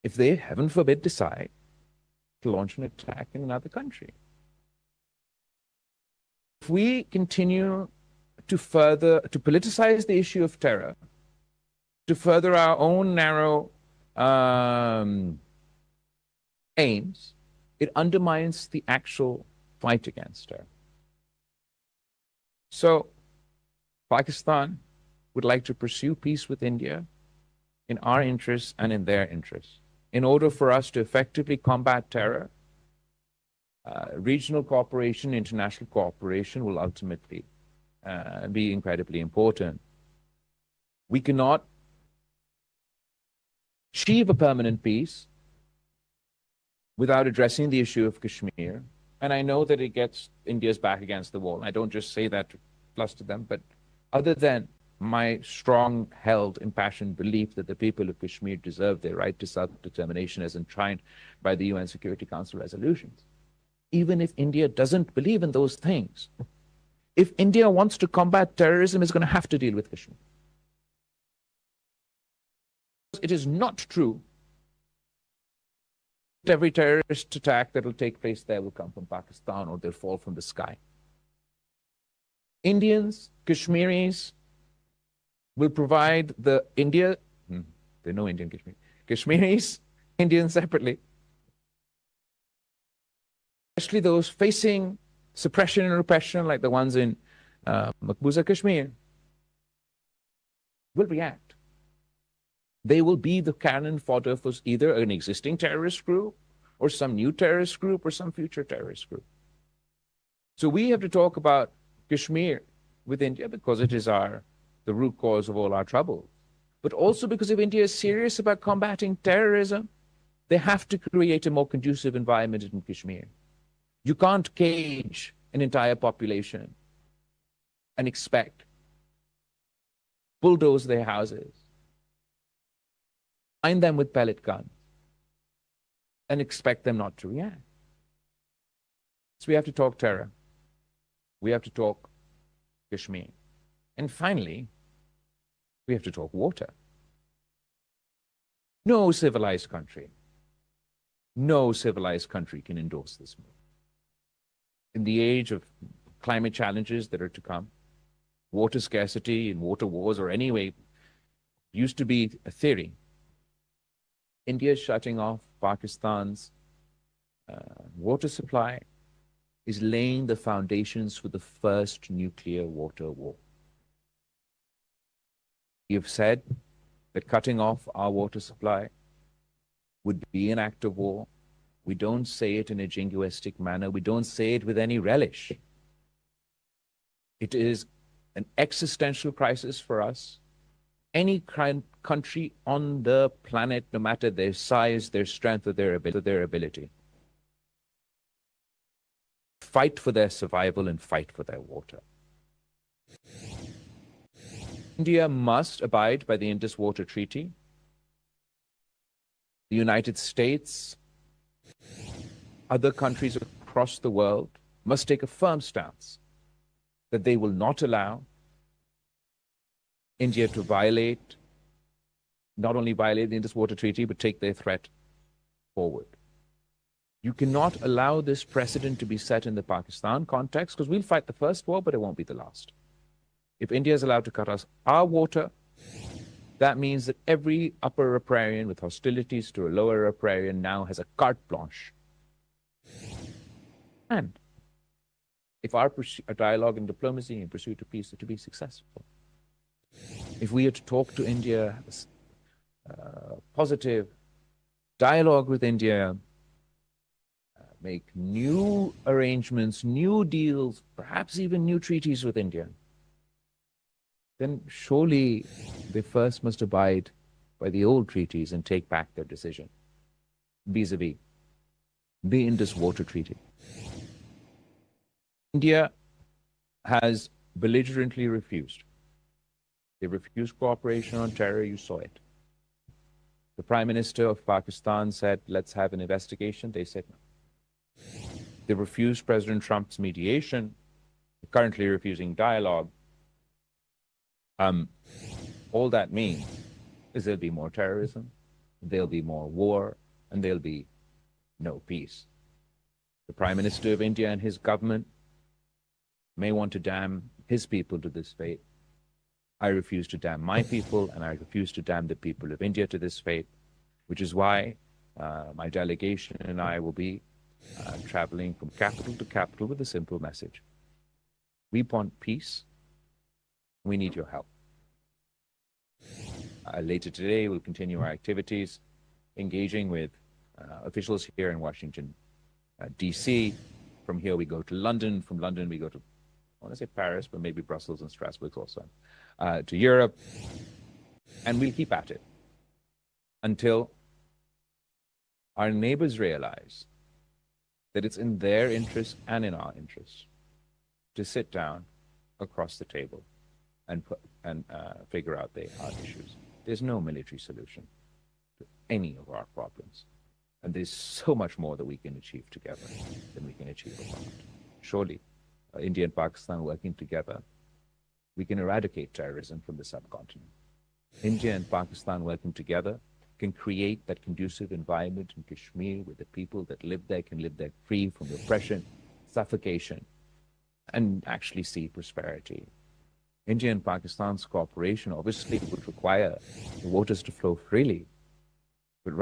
if they, heaven forbid, decide to launch an attack in another country. If we continue to politicize the issue of terror, to further our own narrow aims, it undermines the actual fight against terror. So Pakistan would like to pursue peace with India in our interests and in their interests. In order for us to effectively combat terror, regional cooperation, international cooperation will ultimately be incredibly important. We cannot achieve a permanent peace without addressing the issue of Kashmir. And I know that it gets India's back against the wall. I don't just say that to fluster them, but other than my strong-held, impassioned belief that the people of Kashmir deserve their right to self-determination as enshrined by the UN Security Council resolutions, even if India doesn't believe in those things, if India wants to combat terrorism, it's going to have to deal with Kashmir. It is not true that every terrorist attack that will take place there will come from Pakistan or they'll fall from the sky. Indians, Kashmiris will provide there are no Indian Kashmir. Kashmiris, Indians separately, especially those facing suppression and repression like the ones in Maqbuza, Kashmir, will react. They will be the cannon fodder for either an existing terrorist group or some new terrorist group or some future terrorist group. So we have to talk about Kashmir with India because it is the root cause of all our trouble. But also because if India is serious about combating terrorism, they have to create a more conducive environment in Kashmir. You can't cage an entire population and expect bulldoze their houses, find them with pellet guns, and expect them not to react. So we have to talk terror. We have to talk Kashmir. And finally, we have to talk water. No civilized country can endorse this move. In the age of climate challenges that are to come, water scarcity and water wars, or anyway, used to be a theory. India shutting off Pakistan's water supply is laying the foundations for the first nuclear water war. You've said that cutting off our water supply would be an act of war. We don't say it in a jingoistic manner. We don't say it with any relish. It is an existential crisis for us. Any country on the planet, no matter their size, their strength, or their ability, fight for their survival and fight for their water. India must abide by the Indus Water Treaty. The United States, other countries across the world must take a firm stance that they will not allow India to not only violate the Indus Water Treaty, but take their threat forward. You cannot allow this precedent to be set in the Pakistan context, because we'll fight the first war, but it won't be the last. If India is allowed to cut us our water, that means that every upper riparian with hostilities to a lower riparian now has a carte blanche. And if our dialogue and diplomacy and pursuit of peace are to be successful, if we are to talk to India, positive dialogue with India, make new arrangements, new deals, perhaps even new treaties with India, then surely they first must abide by the old treaties and take back their decision vis-a-vis the Indus Water Treaty. India has belligerently refused. They refused cooperation on terror, you saw it. The Prime Minister of Pakistan said, let's have an investigation. They said no. They refused President Trump's mediation, currently refusing dialogue. All that means is there'll be more terrorism, there'll be more war, and there'll be no peace. The Prime Minister of India and his government may want to damn his people to this fate. I refuse to damn my people, and I refuse to damn the people of India to this fate, which is why my delegation and I will be traveling from capital to capital with a simple message. We want peace. We need your help. Later today, we'll continue our activities, engaging with officials here in Washington, D.C. From here, we go to London. From London, we go to, I want to say Paris, but maybe Brussels and Strasbourg also, to Europe. And we'll keep at it until our neighbors realize that it's in their interest and in our interest to sit down across the table and figure out their hard issues. There's no military solution to any of our problems. And there's so much more that we can achieve together than we can achieve apart. Surely, India and Pakistan working together, we can eradicate terrorism from the subcontinent. India and Pakistan working together can create that conducive environment in Kashmir where the people that live there can live there free from oppression, suffocation, and actually see prosperity. India and Pakistan's cooperation obviously would require the waters to flow freely, but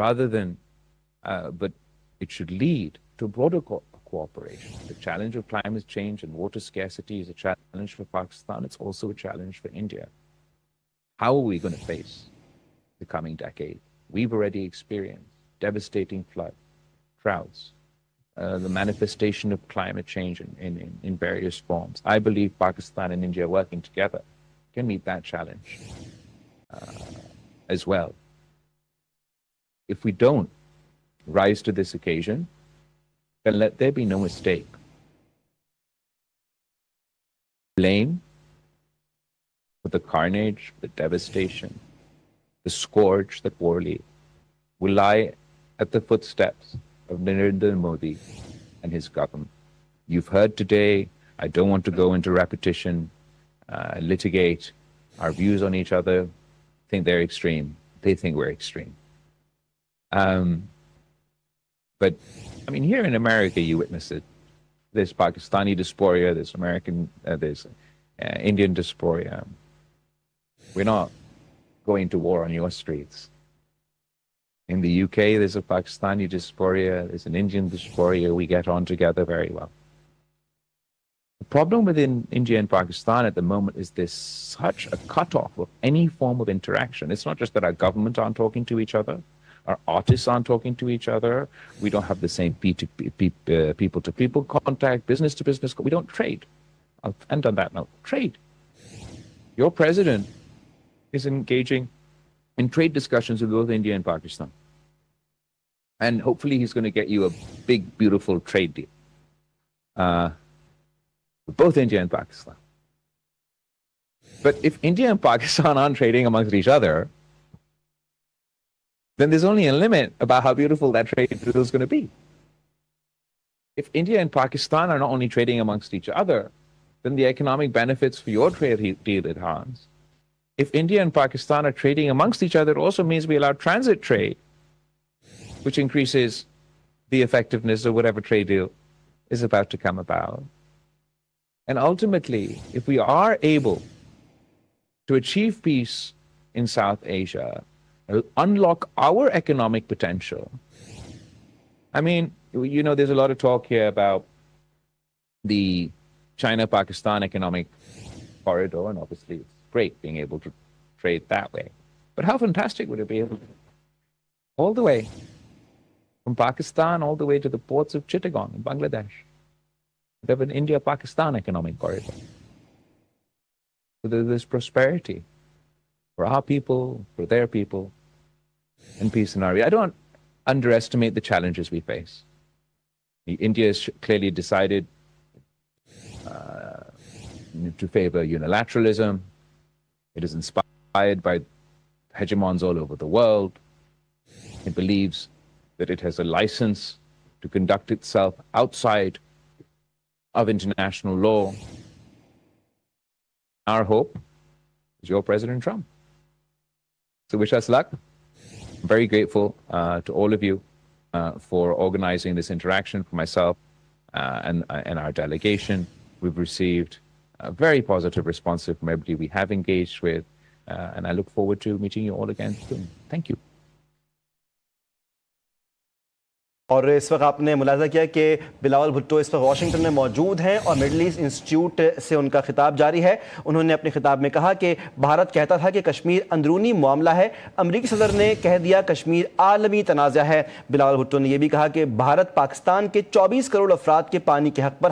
but it should lead to broader cooperation. The challenge of climate change and water scarcity is a challenge for Pakistan. It's also a challenge for India. How are we going to face the coming decade? We've already experienced devastating floods, droughts, the manifestation of climate change in various forms. I believe Pakistan and India working together can meet that challenge as well. If we don't rise to this occasion, then let there be no mistake. Blame for the carnage, the devastation, the scourge that war leaves will lie at the footsteps of Narendra Modi and his government. You've heard today, I don't want to go into repetition, litigate our views on each other, think they're extreme. They think we're extreme. But, I mean, here in America, you witness it. There's Pakistani diaspora, there's there's Indian diaspora. We're not going to war on your streets. In the UK, there's a Pakistani diaspora, there's an Indian diaspora. We get on together very well. The problem within India and Pakistan at the moment is there's such a cutoff of any form of interaction. It's not just that our governments aren't talking to each other, our artists aren't talking to each other, we don't have the same people-to-people contact, business-to-business. We don't trade. I'll end on that note. Trade. Your president is engaging in trade discussions with both India and Pakistan. And hopefully he's going to get you a big, beautiful trade deal with both India and Pakistan. But if India and Pakistan aren't trading amongst each other, then there's only a limit about how beautiful that trade deal is going to be. If India and Pakistan are not only trading amongst each other, then the economic benefits for your trade deal enhance. If India and Pakistan are trading amongst each other, it also means we allow transit trade, which increases the effectiveness of whatever trade deal is about to come about. And ultimately, if we are able to achieve peace in South Asia, unlock our economic potential. I mean, you know, there's a lot of talk here about the China-Pakistan economic corridor, and obviously it's great being able to trade that way. But how fantastic would it be all the way from Pakistan all the way to the ports of Chittagong in Bangladesh? We have an India-Pakistan economic corridor. So there's prosperity for our people, for their people, and peace in our region. I don't underestimate the challenges we face. India has clearly decided to favor unilateralism. It is inspired by hegemons all over the world. It believes that it has a license to conduct itself outside of international law. Our hope is your President Trump. So wish us luck. very grateful to all of you for organizing this interaction for myself and our delegation. We've received a very positive response from everybody we have engaged with, and I look forward to meeting you all again soon. Thank you. और इस वक्त आपने मुलाजा किया कि बिलावल भुट्टो इस वक्त Washington में मौजूद हैं और मिडल ईस्ट इंस्टीट्यूट से उनका खिताब जारी है। उन्होंने अपने खिताब में कहा कि भारत कहता था कि कश्मीर अंदरूनी मामला है, अमरीकी सदर ने कह दिया कश्मीर आलमी तनाज़ा है। बिलावल भुट्टो ने यह भी कहा कि भारत पाकिस्तान के 24 करोड़ अफराद के पानी के हक पर